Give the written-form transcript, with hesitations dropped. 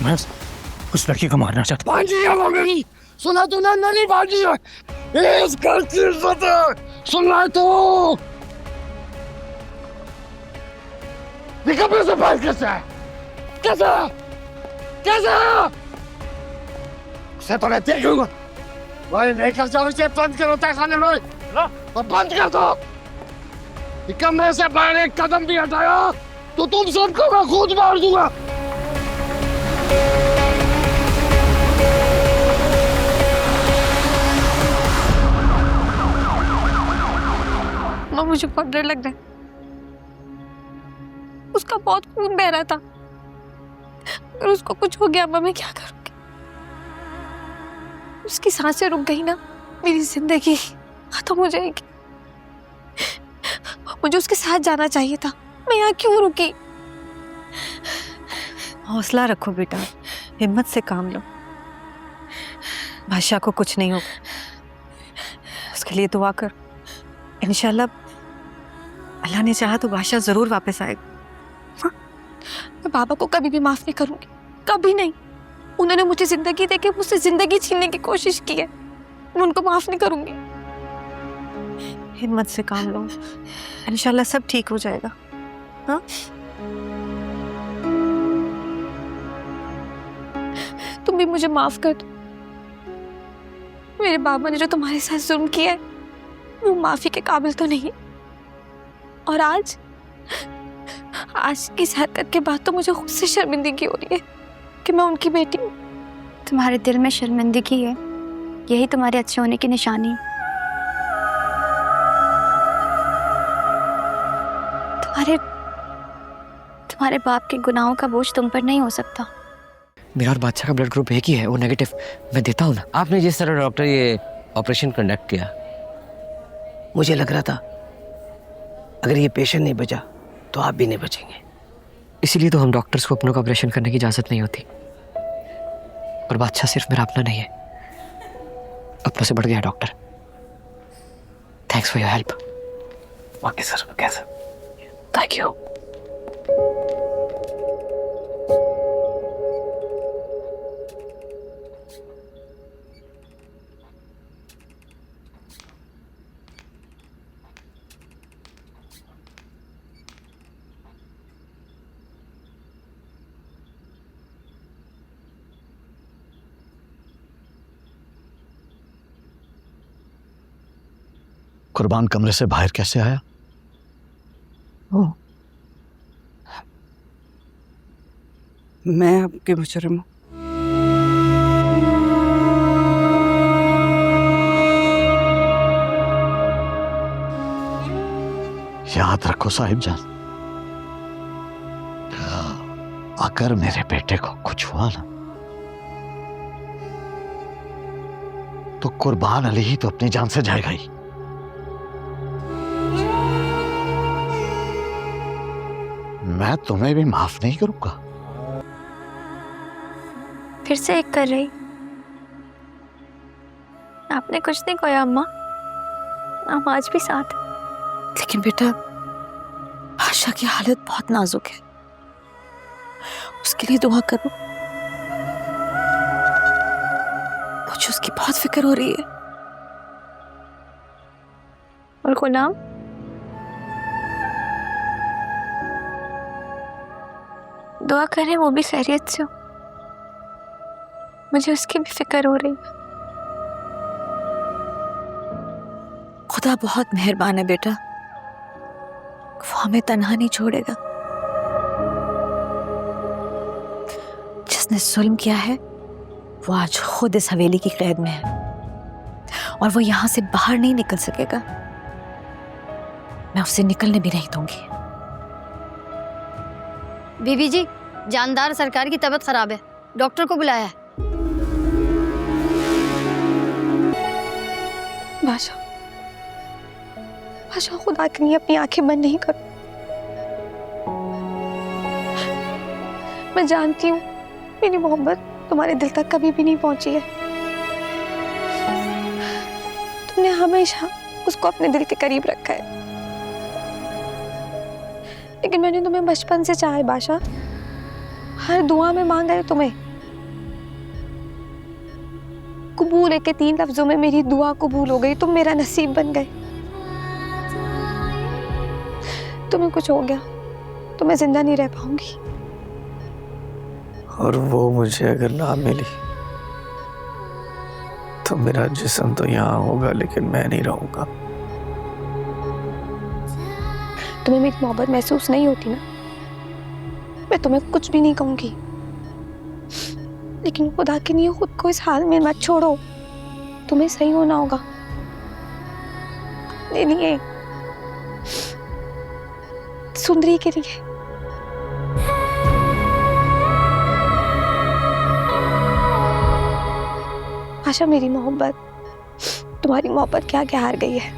मैं उस लड़की को मारना चाहता। भांजी है मेरी, सुना तूने? मेरी भांजी है, इस घर की इज्जत है, सुन रहा है तू? निकल से बाहर कैसे है? कैसे कैसे उसे तो मैं देखूंगा भाई। लेकर जाओ इसे, बंद करो तहखाने में, तो बंद कर दो। कमरे से बाहर एक कदम भी हटाया तो तुम सबको मैं खुद मार दूंगा। माँ मुझे बहुत डर लग रहा है, उसका बहुत खून बह रहा था। अगर उसको कुछ हो गया माँ, मैं क्या करूंगी? उसकी सांसें रुक गई ना, मेरी जिंदगी खत्म हो जाएगी। मुझे उसके साथ जाना चाहिए था, मैं यहाँ क्यों रुकी? हौसला रखो बेटा, हिम्मत से काम लो। बादशाह को कुछ नहीं होगा, उसके लिए दुआ कर। इंशाल्लाह अल्लाह ने चाहा तो बादशाह जरूर वापस आएगा। मैं बाबा को कभी भी माफ नहीं करूंगी, कभी नहीं। उन्होंने मुझे जिंदगी देके मुझसे जिंदगी छीनने की कोशिश की है, मैं उनको माफ नहीं करूंगी। हिम्मत से काम लो, इंशाल्लाह सब ठीक हो जाएगा। हाँ, तुम भी मुझे माफ कर दो। मेरे बाबा ने जो तुम्हारे साथ जुल्म किया है वो माफी के काबिल तो नहीं। और आज की इस हरकत के बाद तो मुझे खुद से शर्मिंदगी हो रही है कि मैं उनकी बेटी हूँ। तुम्हारे दिल में शर्मिंदगी है, यही तुम्हारे अच्छे होने की निशानी। तुम्हारे बाप के गुनाहों का बोझ तुम पर नहीं हो सकता। मेरा और बादशाह का ब्लड ग्रुप एक ही है, वो नेगेटिव। मैं देता हूँ ना। आपने जिस तरह डॉक्टर ये ऑपरेशन कंडक्ट किया, मुझे लग रहा था अगर ये पेशेंट नहीं बचा तो आप भी नहीं बचेंगे। इसीलिए तो हम डॉक्टर्स को अपनों का ऑपरेशन करने की इजाजत नहीं होती। और बादशाह सिर्फ मेरा अपना नहीं है, अपनों से बढ़ गया doctor. Thanks for your help. Okay sir, okay sir, thank you. कुर्बान कमरे से बाहर कैसे आया? मैं आपके मुजरिम हूँ। याद रखो साहिब जान, अगर मेरे बेटे को कुछ हुआ ना तो कुर्बान अली ही तो अपनी जान से जाएगा ही। मैं तुम्हें भी माफ नहीं करूंगा। फिर से एक कर रही। आपने कुछ नहीं खोया अम्मा, हम आज भी साथ हैं। लेकिन बेटा बादशाह की हालत बहुत नाजुक है, उसके लिए दुआ करो। मुझे उसकी बहुत फिक्र हो रही है। और गुलाम, दुआ करें वो भी खैरियत से हो, मुझे उसकी भी फिक्र हो रही है। खुदा बहुत मेहरबान है बेटा, वो हमें तन्हा नहीं छोड़ेगा। जिसने जुल्म किया है वो आज खुद इस हवेली की कैद में है और वो यहां से बाहर नहीं निकल सकेगा। मैं उसे निकलने भी नहीं दूंगी। बीबी जी, जानदार सरकार की तबीयत खराब है, डॉक्टर को बुलाया है। बादशाह, बादशाह खुदा के लिए अपनी आंखें बंद नहीं करो। मैं जानती हूँ मेरी मोहब्बत तुम्हारे दिल तक कभी भी नहीं पहुंची है। तुमने हमेशा उसको अपने दिल के करीब रखा है, लेकिन मैंने तुम्हें बचपन से चाहा है बादशाह। हर दुआ में मांगा है तुम्हें कबूल है कि 3 लफ्जों में मेरी दुआ कबूल हो गई, तुम मेरा नसीब बन गए। तुम्हें कुछ हो गया तो मैं जिंदा नहीं रह पाऊंगी। और वो मुझे अगर ना मिली तो मेरा जिस्म तो यहाँ होगा लेकिन मैं नहीं रहूंगा। तुम्हें मेरी मोहब्बत महसूस नहीं होती ना, मैं तुम्हें कुछ भी नहीं कहूंगी, लेकिन खुदा के लिए खुद को इस हाल में मत छोड़ो। तुम्हें सही होना होगा। नहीं नहीं, सुंदरी के लिए। आशा, मेरी मोहब्बत तुम्हारी मोहब्बत के आगे हार गई है।